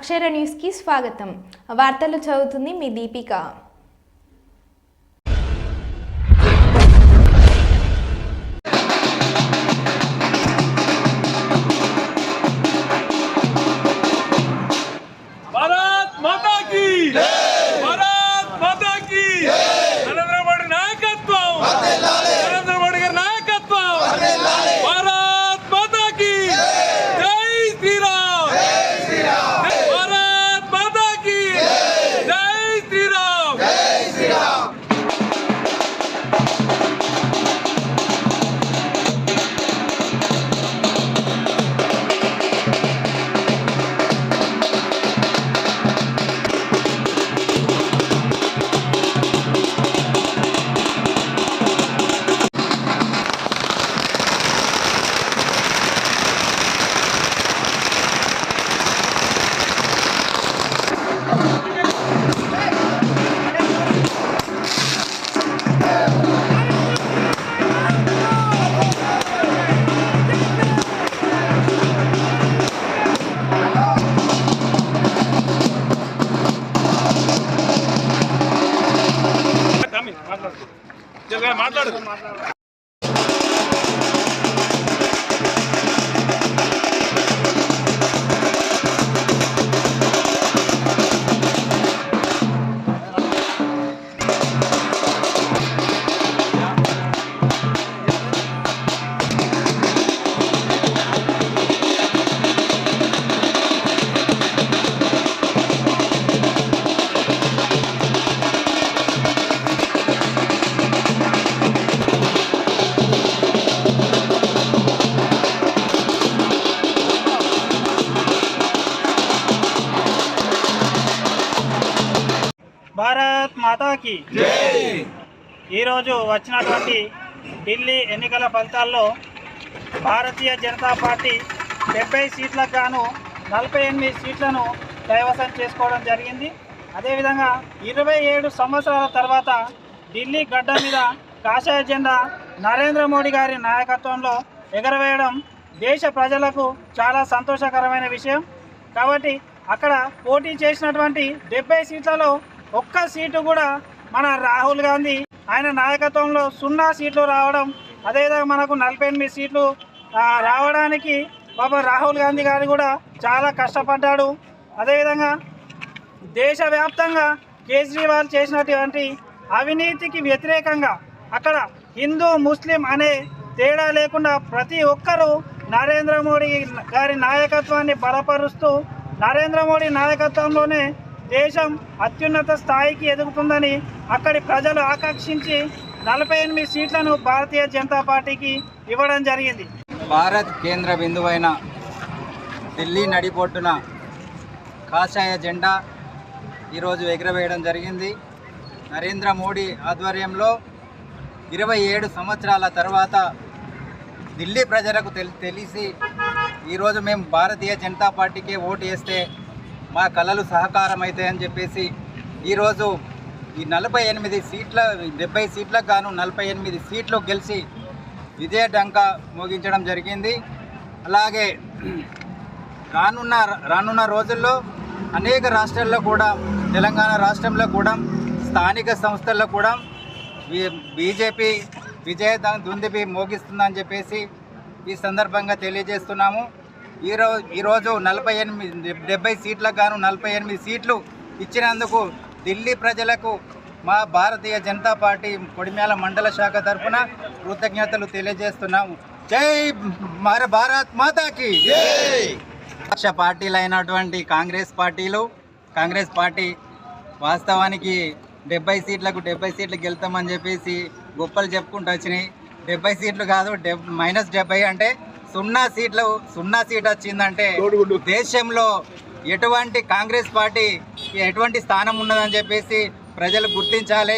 అక్షర న్యూస్కి స్వాగతం. వార్తలు చదువుతుంది మీ దీపిక. మాట్లాడు. భారత్ మాతాకి ఈరోజు వచ్చినటువంటి ఢిల్లీ ఎన్నికల ఫలితాల్లో భారతీయ జనతా పార్టీ 70 సీట్లకు గాను 48 సీట్లను కైవసం చేసుకోవడం జరిగింది. అదేవిధంగా 27 సంవత్సరాల తర్వాత ఢిల్లీ గడ్డ మీద కాషాయ జెండా నరేంద్ర మోడీ గారి నాయకత్వంలో ఎగరవేయడం దేశ ప్రజలకు చాలా సంతోషకరమైన విషయం. కాబట్టి అక్కడ పోటీ చేసినటువంటి 70 సీట్లలో ఒక్క సీటు కూడా మన రాహుల్ గాంధీ ఆయన నాయకత్వంలో 0 సీట్లు రావడం, అదేవిధంగా మనకు 48 సీట్లు రావడానికి పాప రాహుల్ గాంధీ గారు కూడా చాలా కష్టపడ్డాడు. అదేవిధంగా దేశవ్యాప్తంగా కేజ్రీవాల్ చేసినటువంటి అవినీతికి వ్యతిరేకంగా అక్కడ హిందూ ముస్లిం అనే తేడా లేకుండా ప్రతి ఒక్కరూ నరేంద్ర మోడీ గారి నాయకత్వాన్ని బలపరుస్తూ నరేంద్ర మోడీ నాయకత్వంలోనే దేశం అత్యున్నత స్థాయికి ఎదుగుతుందని అక్కడి ప్రజలు ఆకాంక్షించి 48 సీట్లను భారతీయ జనతా పార్టీకి ఇవ్వడం జరిగింది. భారత్ కేంద్ర బిందువైన ఢిల్లీ నడిబొడ్డున కాషాయ జెండా ఈరోజు ఎగురవేయడం జరిగింది. నరేంద్ర మోడీ ఆధ్వర్యంలో 27 సంవత్సరాల తర్వాత ఢిల్లీ ప్రజలకు తెలిసి ఈరోజు మేము భారతీయ జనతా పార్టీకే ఓటు వేస్తే మా కళలు సహకారం అవుతాయని చెప్పేసి ఈరోజు ఈ 48 సీట్ల 70 సీట్లకు గాను 48 సీట్లు గెలిచి విజయ డంకా మోగించడం జరిగింది. అలాగే రానున్న రోజుల్లో అనేక రాష్ట్రాల్లో కూడా, తెలంగాణ రాష్ట్రంలో కూడా, స్థానిక సంస్థల్లో కూడా బీజేపీ విజయ దుందుబి మోగిస్తుందని చెప్పేసి ఈ సందర్భంగా తెలియజేస్తున్నాము. ఈరోజు 70 సీట్లకు గాను 48 సీట్లు ఇచ్చినందుకు ఢిల్లీ ప్రజలకు మా భారతీయ జనతా పార్టీ కొడిమ్యాల మండల శాఖ తరఫున కృతజ్ఞతలు తెలియజేస్తున్నాము. జై భారత్ మాతాకి. పక్ష పార్టీలు అయినటువంటి కాంగ్రెస్ పార్టీ వాస్తవానికి 70 సీట్లు గెలుతామని చెప్పేసి గొప్పలు చెప్పుకుంటూ వచ్చినాయి. 70 సీట్లు కాదు, -70 అంటే 0 సీట్ వచ్చిందంటే దేశంలో ఎటువంటి కాంగ్రెస్ పార్టీ ఎటువంటి స్థానం ఉన్నదని చెప్పేసి ప్రజలు గుర్తించాలి.